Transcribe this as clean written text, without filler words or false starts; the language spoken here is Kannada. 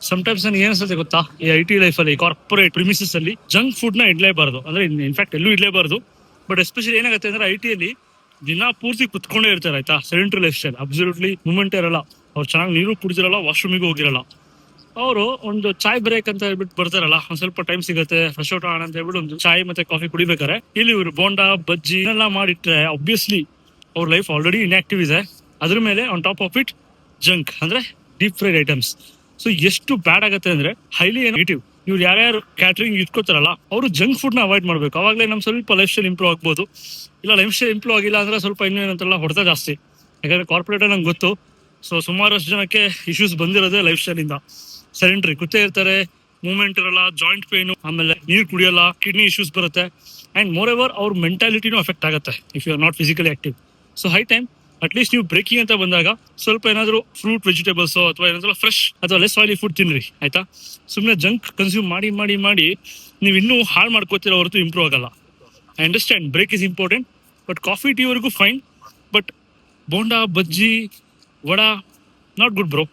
ಸಮಟೈಮ್ಸ್ ನನಗೆ ಏನಿಸುತ್ತೆ ಗೊತ್ತಾ, ಈ IT ಲೈಫಲ್ಲಿ, ಕಾರ್ಪೊರೇಟ್ ಪ್ರಿಮಿಸಸ್ ಅಲ್ಲಿ ಜಂಕ್ ಫುಡ್ ನ ಇಡ್ಲೇಬಾರ್ದು. ಅಂದ್ರೆ ಇನ್ಫ್ಯಾಕ್ಟ್ ಎಲ್ಲೂ ಇಡ್ಲೇಬಾರ್ದು. ಬಟ್ ಎಸ್ಪೆಷಲಿ ಏನಾಗುತ್ತೆ ಅಂದ್ರೆ IT ದಿನ ಪೂರ್ತಿ ಕುತ್ಕೊಂಡೇ ಇರ್ತಾರೆ, ಆಯ್ತಾ. Sedentary life style, absolutely movement ಇರಲ್ಲ. ಅವ್ರು ಚೆನ್ನಾಗಿ ನೀರು ಕುಡಿದಿರಲ್ಲ, ವಾಶ್ರೂಮಿಗೂ ಹೋಗಿರಲ್ಲ. ಅವರು ಒಂದು ಚಾಯ್ ಬ್ರೇಕ್ ಅಂತ ಹೇಳ್ಬಿಟ್ಟು ಬರ್ತಾರಲ್ಲ, ಒಂದ್ ಸ್ವಲ್ಪ ಟೈಮ್ ಸಿಗುತ್ತೆ ಫ್ರೆಶ್ ಔಟ್ ಆಗೋಣ ಅಂತ ಹೇಳ್ಬಿಟ್ಟು ಒಂದು ಚಾಯ್ ಮತ್ತೆ ಕಾಫಿ ಕುಡಿಬೇಕಾರೆ ಇಲ್ಲಿ ಇವರು ಬೋಂಡಾ ಬಜ್ಜಿ ಎಲ್ಲ ಮಾಡಿಟ್ರೆ ಆಬ್ವಿಯಸ್ಲಿ ಅವ್ರ ಲೈಫ್ ಆಲ್ರೆಡಿ ಇನ್ಆಕ್ಟಿವ್ ಇದೆ. ಅದ್ರ ಮೇಲೆ on top of it junk ಅಂದ್ರೆ ಡೀಪ್ ಫ್ರೈಡ್ ಐಟಮ್ಸ್. ಸೊ ಎಷ್ಟು ಬ್ಯಾಡ್ ಆಗುತ್ತೆ ಅಂದ್ರೆ ಹೈಲಿ ನೆಗೆಟಿವ್. ಇವ್ರು ಯಾರ್ಯಾರು ಕ್ಯಾಟರಿಂಗ್ ಇಟ್ಕೋತಾರಲ್ಲ ಅವರು ಜಂಕ್ ಫುಡ್ ನ ಅವಾಯ್ಡ್ ಮಾಡ್ಬೇಕು. ಅವಾಗಲೇ ನಮ್ ಸ್ವಲ್ಪ ಲೈಫ್ ಸ್ಟೈಲ್ ಇಂಪ್ರೂವ್ ಆಗ್ಬೋದು. ಇಲ್ಲ ಲೈಫ್ ಸ್ಟೈಲ್ ಇಂಪ್ರೂವ್ ಆಗಿಲ್ಲ ಅಂದ್ರೆ ಸ್ವಲ್ಪ ಇನ್ನೂ ಏನಂತಾರಲ್ಲ ಹೊಡೆತ ಜಾಸ್ತಿ. ಯಾಕಂದ್ರೆ ಕಾರ್ಪೊರೇಟ್ ನಂಗೆ ಗೊತ್ತು. ಸೊ ಸುಮಾರಷ್ಟು ಜನಕ್ಕೆ ಇಶ್ಯೂಸ್ ಬಂದಿರೋದೇ ಲೈಫ್ ಸ್ಟೈಲ್ ಇಂದ. ಸೆಡೆಂಟ್ರಿ ಕೂತೇ ಇರ್ತಾರೆ, ಮೂವ್ಮೆಂಟ್ ಇರಲ್ಲ, ಜಾಯಿಂಟ್ ಪೇನ್, ಆಮೇಲೆ ನೀರು ಕುಡಿಯಲ್ಲ, ಕಿಡ್ನಿ ಇಶ್ಯೂಸ್ ಬರುತ್ತೆ. ಅಂಡ್ ಮೋರ್ ಎವರ್ ಅವ್ರ ಮೆಂಟಾಲಿಟಿನೂ ಅಫೆಕ್ಟ್ ಆಗುತ್ತೆ if you are not physically active. So high time at least ನೀವು ಬ್ರೇಕಿಂಗ್ ಅಂತ ಬಂದಾಗ ಸ್ವಲ್ಪ ಏನಾದ್ರು ಫ್ರೂಟ್ ವೆಜಿಟೇಬಲ್ಸ್ ಅಥವಾ ಏನಾದ್ರು ಫ್ರೆಶ್ ಅಥವಾ ಲೆಸ್ ಆಯಿಲಿ ಫುಡ್ ತಿನ್ರಿ, ಆಯ್ತಾ. ಸುಮ್ಮನೆ ಜಂಕ್ ಕನ್ಸ್ಯೂಮ್ ಮಾಡಿ ಮಾಡಿ ಮಾಡಿ ನೀವು ಇನ್ನೂ ಹಾಳು ಮಾಡ್ಕೋತಿರೋ ಹೊರತು ಇಂಪ್ರೂವ್ ಆಗಲ್ಲ. I understand break is important, but coffee ಟೀವರೆಗೂ fine. But bonda bajji vada not good bro.